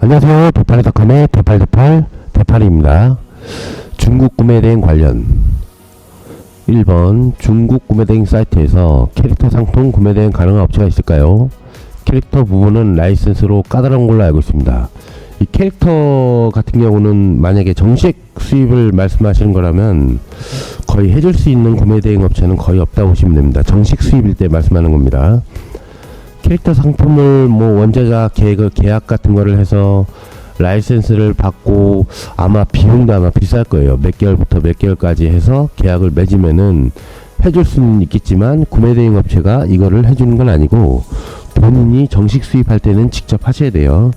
안녕하세요. 대팔닷컴의 대팔입니다. 중국 구매대행 관련 1번 중국 구매대행 사이트에서 캐릭터 상품 구매대행 가능한 업체가 있을까요? 캐릭터 부분은 라이센스로 까다로운 걸로 알고 있습니다. 이 캐릭터 같은 경우는 만약에 정식 수입을 말씀하시는 거라면 거의 해줄 수 있는 구매대행 업체는 거의 없다고 보시면 됩니다. 정식 수입일 때 말씀하는 겁니다. 캐릭터 상품을 뭐 원재가 계약 같은 거를 해서 라이센스를 받고 아마 비용도 아마 비쌀 거예요. 몇 개월부터 몇 개월까지 해서 계약을 맺으면은 해줄 수는 있겠지만 구매대행 업체가 이거를 해주는 건 아니고 본인이 정식 수입할 때는 직접 하셔야 돼요.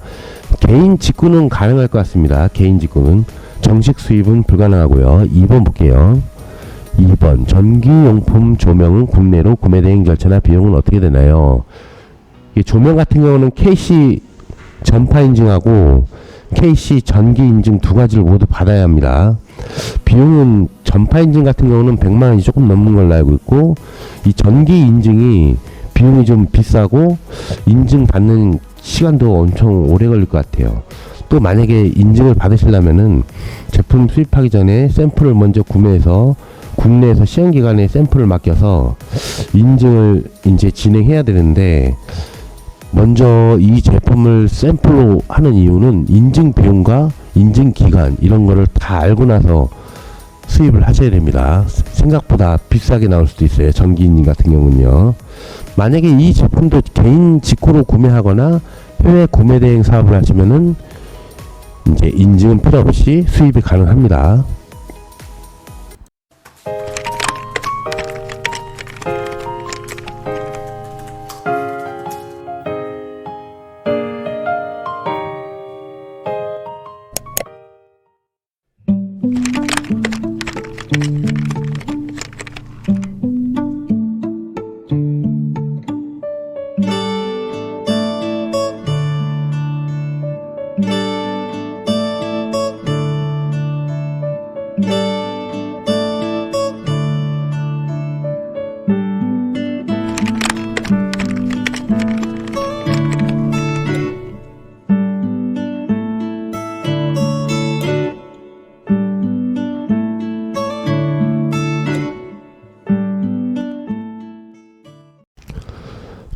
개인 직구는 가능할 것 같습니다. 개인 직구는. 정식 수입은 불가능하고요. 2번 볼게요. 2번 전기용품 조명은 국내로 구매대행 절차나 비용은 어떻게 되나요? 조명 같은 경우는 KC 전파 인증하고 KC 전기 인증 두 가지를 모두 받아야 합니다. 비용은 전파 인증 같은 경우는 100만원이 조금 넘는 걸로 알고 있고, 이 전기 인증이 비용이 좀 비싸고 인증 받는 시간도 엄청 오래 걸릴 것 같아요. 또 만약에 인증을 받으시려면은 제품 수입하기 전에 샘플을 먼저 구매해서 국내에서 시험기관에 샘플을 맡겨서 인증을 이제 진행해야 되는데, 먼저 이 제품을 샘플로 하는 이유는 인증 비용과 인증 기간 이런 거를 다 알고 나서 수입을 하셔야 됩니다. 생각보다 비싸게 나올 수도 있어요. 전기 인증 같은 경우는요. 만약에 이 제품도 개인 직구로 구매하거나 해외 구매 대행 사업을 하시면은 이제 인증은 필요 없이 수입이 가능합니다.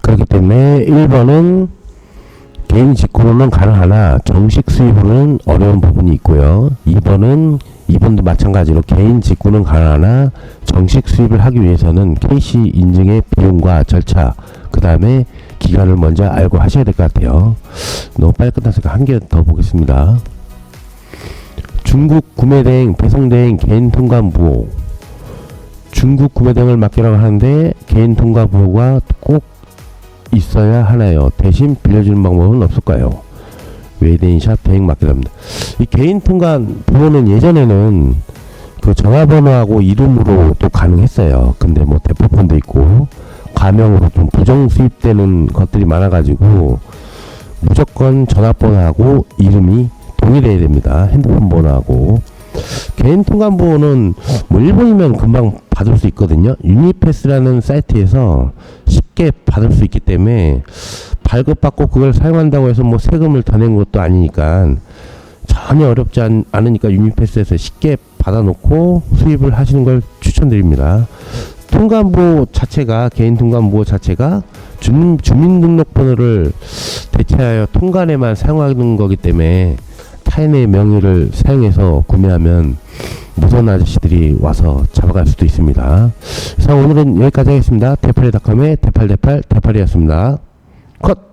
그렇기 때문에 1번은 개인 직구로는 가능하나 정식 수입으로는 어려운 부분이 있고요. 2번도 마찬가지로 개인 직구는 가능하나 정식 수입을 하기 위해서는 KC 인증의 비용과 절차, 그 다음에 기간을 먼저 알고 하셔야 될 것 같아요. 너무 빨리 끝났으니까 한 개 더 보겠습니다. 중국 구매대행, 배송대행, 개인 통관 부호. 중국 구매대행을 맡기라고 하는데 개인 통관 부호가 꼭 있어야 하나요? 대신 빌려주는 방법은 없을까요? 웨이데인샵 대행 맡기랍니다. 이 개인 통관 부호는 예전에는 그 전화번호하고 이름으로 또 가능했어요. 근데 뭐 대포폰도 있고 가명으로 좀 부정 수입되는 것들이 많아가지고 무조건 전화번호하고 이름이 동일해야 됩니다. 핸드폰 번호하고. 개인 통관 부호는 뭐 일본이면 금방 받을 수 있거든요. 유니패스라는 사이트에서 쉽게 받을 수 있기 때문에 발급받고 그걸 사용한다고 해서 뭐 세금을 더 낸 것도 아니니까 전혀 어렵지 않으니까 유니패스에서 쉽게 받아놓고 수입을 하시는 걸 추천드립니다. 통관부호 자체가, 개인 통관부호 자체가 주민등록번호를 대체하여 통관에만 사용하는 거기 때문에 타인의 명의를 사용해서 구매하면 무서운 아저씨들이 와서 잡아갈 수도 있습니다. 그래서 오늘은 여기까지 하겠습니다. 대팔닷컴의 대팔이었습니다. 컷!